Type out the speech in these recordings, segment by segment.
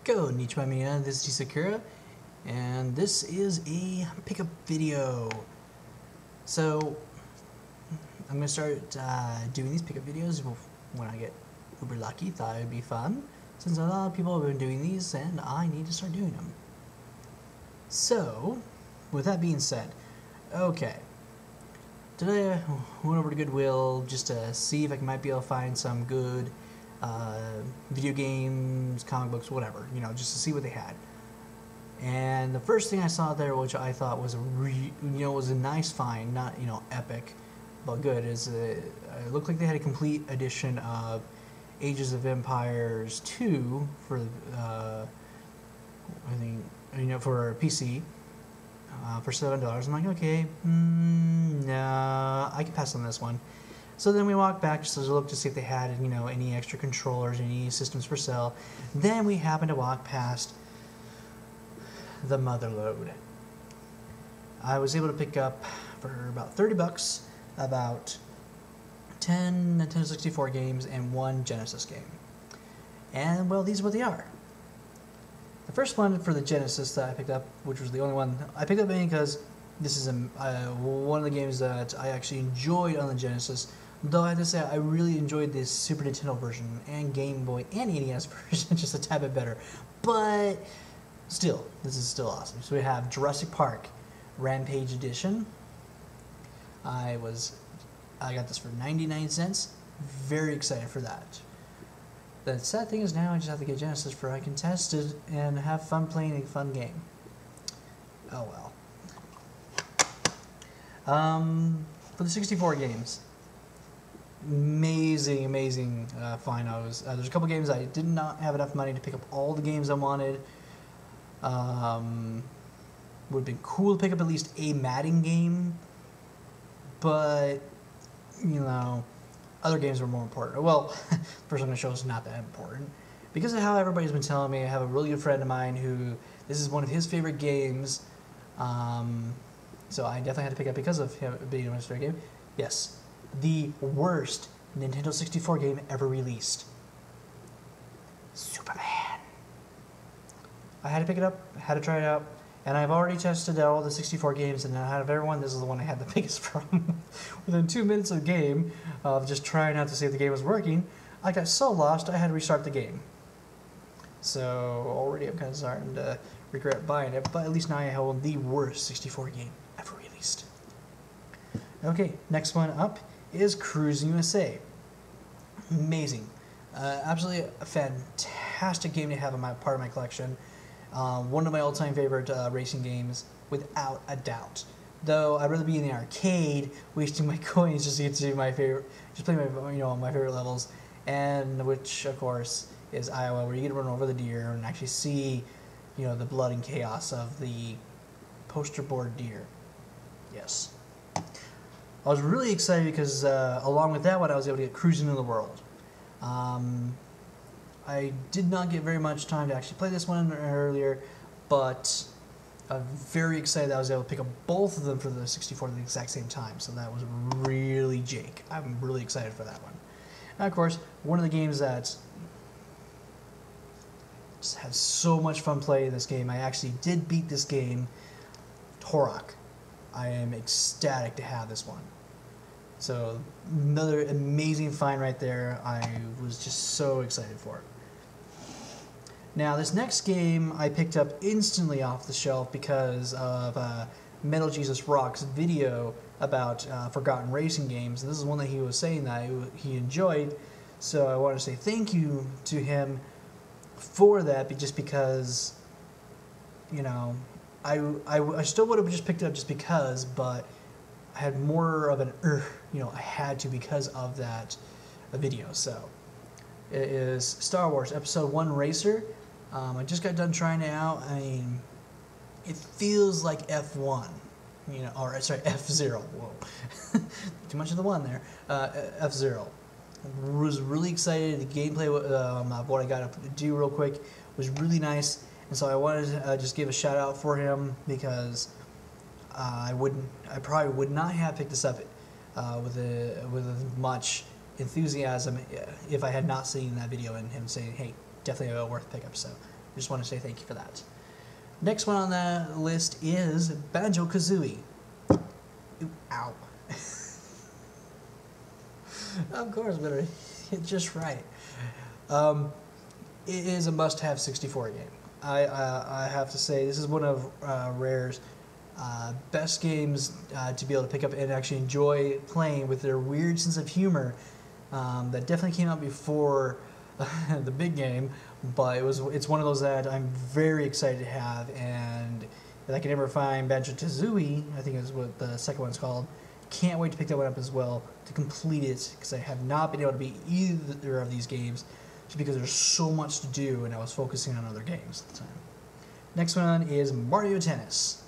Konnichiwa Mina, this is Sakura, and this is a pickup video. So, I'm going to start doing these pickup videos when I get uber lucky. Thought it would be fun, since a lot of people have been doing these, and I need to start doing them. So, with that being said, okay. Today I went over to Goodwill just to see if I might be able to find some good video games, comic books, whatever, just to see what they had. And the first thing I saw there, which I thought was was a nice find, not epic, but good, is it looked like they had a complete edition of Ages of Empires 2 for I think for PC for $7. I'm like, okay, no, I can pass on this one. So then we walked back just to look to see if they had, any extra controllers, any systems for sale. Then we happened to walk past the Motherload. I was able to pick up for about $30 about 10 Nintendo 64 games and one Genesis game. And well, these are what they are. The first one for the Genesis that I picked up, which was the only one I picked up because this is one of the games that I actually enjoyed on the Genesis. Though I have to say, I really enjoyed this Super Nintendo version and Game Boy and NES version just a tad bit better. But still, this is still awesome. So we have Jurassic Park Rampage Edition. I got this for 99 cents. Very excited for that. The sad thing is now I just have to get Genesis for I can test it and have fun playing a fun game. Oh well. For the 64 games, amazing find. There's a couple games I did not have enough money to pick up all the games I wanted. Would have been cool to pick up at least a Madden game, but other games were more important. Well, first I'm going to show is not that important. Because of how everybody's been telling me, I have a really good friend of mine who, this is one of his favorite games. So I definitely had to pick up because of him being a favorite game. Yes, the worst Nintendo 64 game ever released. Superman. I had to pick it up, had to try it out. And I've already tested out all the 64 games, and out of everyone, this is the one I had the biggest problem. Within 2 minutes of the game, of just trying out to see if the game was working, I got so lost I had to restart the game. So already I'm kind of starting to regret buying it, but at least now I hold the worst 64 game ever released. Okay, next one up is Cruising USA. Amazing. Absolutely a fantastic game to have in part of my collection. One of my all-time favorite racing games, without a doubt. Though I'd rather be in the arcade, wasting my coins just to get to do my favorite, just play my my favorite levels, and which of course is Iowa, where you get to run over the deer and actually see, the blood and chaos of the poster board deer. Yes, I was really excited because along with that one, I was able to get Cruising in the World. I did not get very much time to actually play this one earlier, but I'm very excited that I was able to pick up both of them for the 64 at the exact same time, so that was really Jake. I'm really excited for that one. And of course, one of the games that just had so much fun playing this game, I actually did beat this game, Turok. I am ecstatic to have this one. So another amazing find right there. I was just so excited for it. Now this next game I picked up instantly off the shelf because of MetalJesusRocks video about forgotten racing games. And this is one that he was saying that he enjoyed. So I want to say thank you to him for that, just because, I still would have just picked it up just because, but I had more of an, I had to because of that video. So it is Star Wars Episode 1 Racer. I just got done trying it out. I mean, it feels like F1, or sorry, F-Zero. Whoa, too much of the one there. F-Zero. Was really excited. The gameplay of what I got to do real quick was really nice, and so I wanted to just give a shout out for him because I probably would not have picked this up with as much enthusiasm if I had not seen that video and him saying, hey, definitely a worth pickup. So just want to say thank you for that. Next one on the list is Banjo-Kazooie. Ooh, ow. Of course, but I hit just right. It is a must-have 64 game. I have to say, this is one of Rare's best games to be able to pick up and actually enjoy playing with their weird sense of humor. That definitely came out before the big game, but it's one of those that I'm very excited to have, and if I can ever find Banjo-Kazooie, I think is what the second one's called, can't wait to pick that one up as well, to complete it, because I have not been able to beat either of these games, just because there's so much to do, and I was focusing on other games at the time. Next one is Mario Tennis.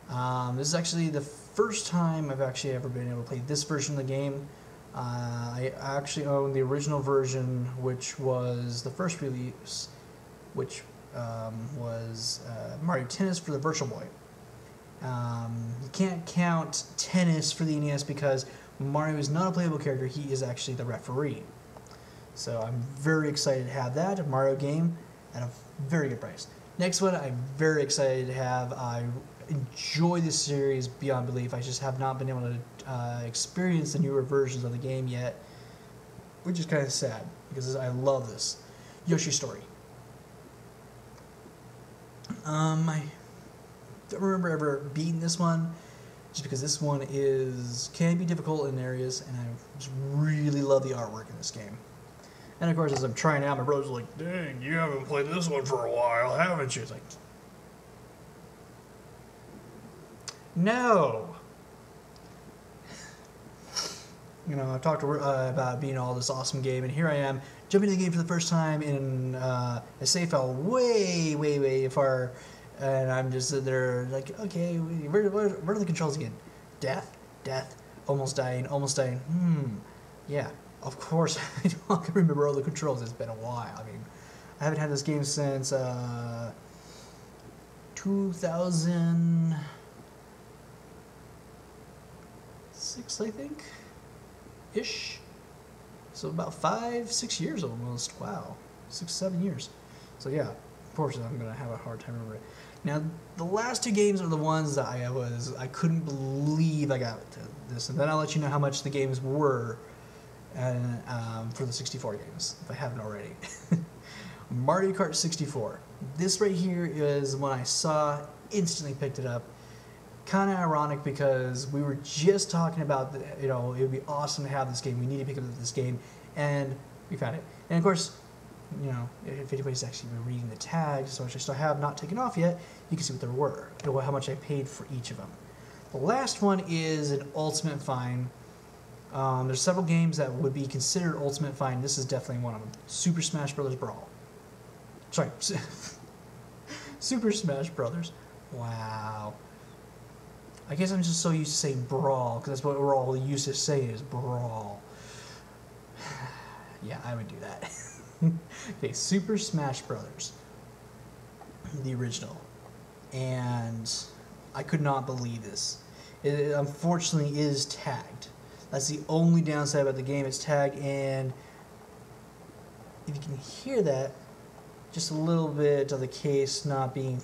This is actually the first time I've actually ever been able to play this version of the game. I actually own the original version, which was the first release, which was Mario Tennis for the Virtual Boy. You can't count Tennis for the NES because Mario is not a playable character, he is actually the referee. So I'm very excited to have that Mario game at a very good price. Next one I'm very excited to have. I enjoy this series beyond belief. I just have not been able to experience the newer versions of the game yet, which is kind of sad because I love this. Yoshi's Story. I don't remember ever beating this one, just because this one can be difficult in areas, and I just really love the artwork in this game. And of course, as I'm trying out, my brother's like, "Dang, you haven't played this one for a while, haven't you?" It's like, no. You know, I've talked about being all this awesome game, and here I am jumping in the game for the first time in a save file way far, and I'm just sitting there like, okay, where are the controls again? Death, almost dying. Yeah, of course I don't remember all the controls. It's been a while. I mean, I haven't had this game since 2006, I think. Ish. So about 5-6 years almost. Wow. 6-7 years. So yeah, unfortunately I'm gonna have a hard time remembering it. Now the last two games are the ones that I couldn't believe I got to this, and then I'll let you know how much the games were and for the 64 games, if I haven't already. Mario Kart 64. This right here is one I saw, instantly picked it up. Kind of ironic because we were just talking about, you know, it would be awesome to have this game. We need to pick up this game, and we found it. And of course, you know, if anybody's actually been reading the tags, which I still have not taken off yet, you can see what there were, how much I paid for each of them. The last one is an ultimate find. There's several games that would be considered ultimate find. This is definitely one of them. Super Smash Bros. Brawl. Sorry, Super Smash Brothers. Wow. I guess I'm just so used to saying brawl, because that's what we're all used to saying is brawl. Yeah, I would do that. Okay, Super Smash Brothers, the original, and I could not believe this. It unfortunately is tagged. That's the only downside about the game. It's tagged, and if you can hear that, just a little bit of the case not being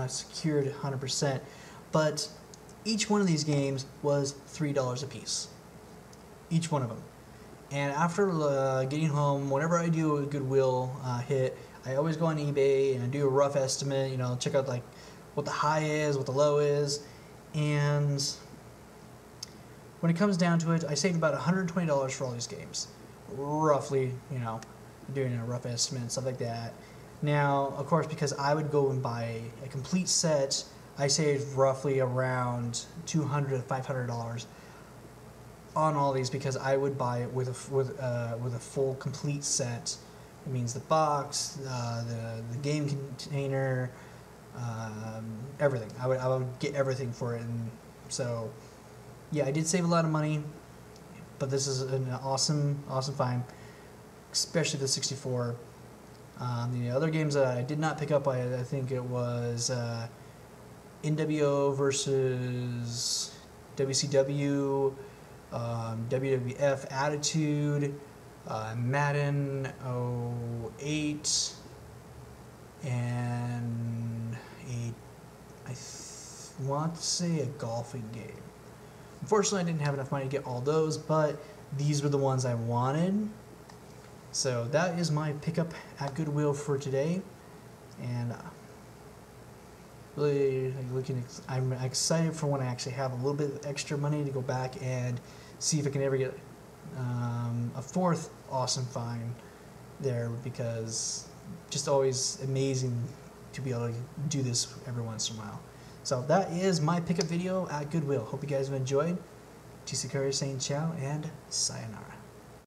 secured 100%, but each one of these games was $3 a piece. Each one of them. And after getting home, whenever I do a Goodwill hit, I always go on eBay and I do a rough estimate, you know, check out like what the high is, what the low is, and when it comes down to it, I saved about $120 for all these games. Roughly, you know, doing a rough estimate and stuff like that. Now, of course, because I would go and buy a complete set, I saved roughly around $200 to $500 on all these, because I would buy it with a full complete set. It means the box, the game container, everything. I would get everything for it, and so yeah, I did save a lot of money. But this is an awesome find, especially the 64. The other games that I did not pick up, I think it was NWO versus WCW, WWF Attitude, Madden 08, and I want to say a golfing game. Unfortunately, I didn't have enough money to get all those, but these were the ones I wanted. So that is my pickup at Goodwill for today, and really I'm excited for when I actually have a little bit of extra money to go back and see if I can ever get a fourth awesome find there, because just always amazing to be able to do this every once in a while. So that is my pickup video at Goodwill. Hope you guys have enjoyed. TC Curry saying ciao and sayonara.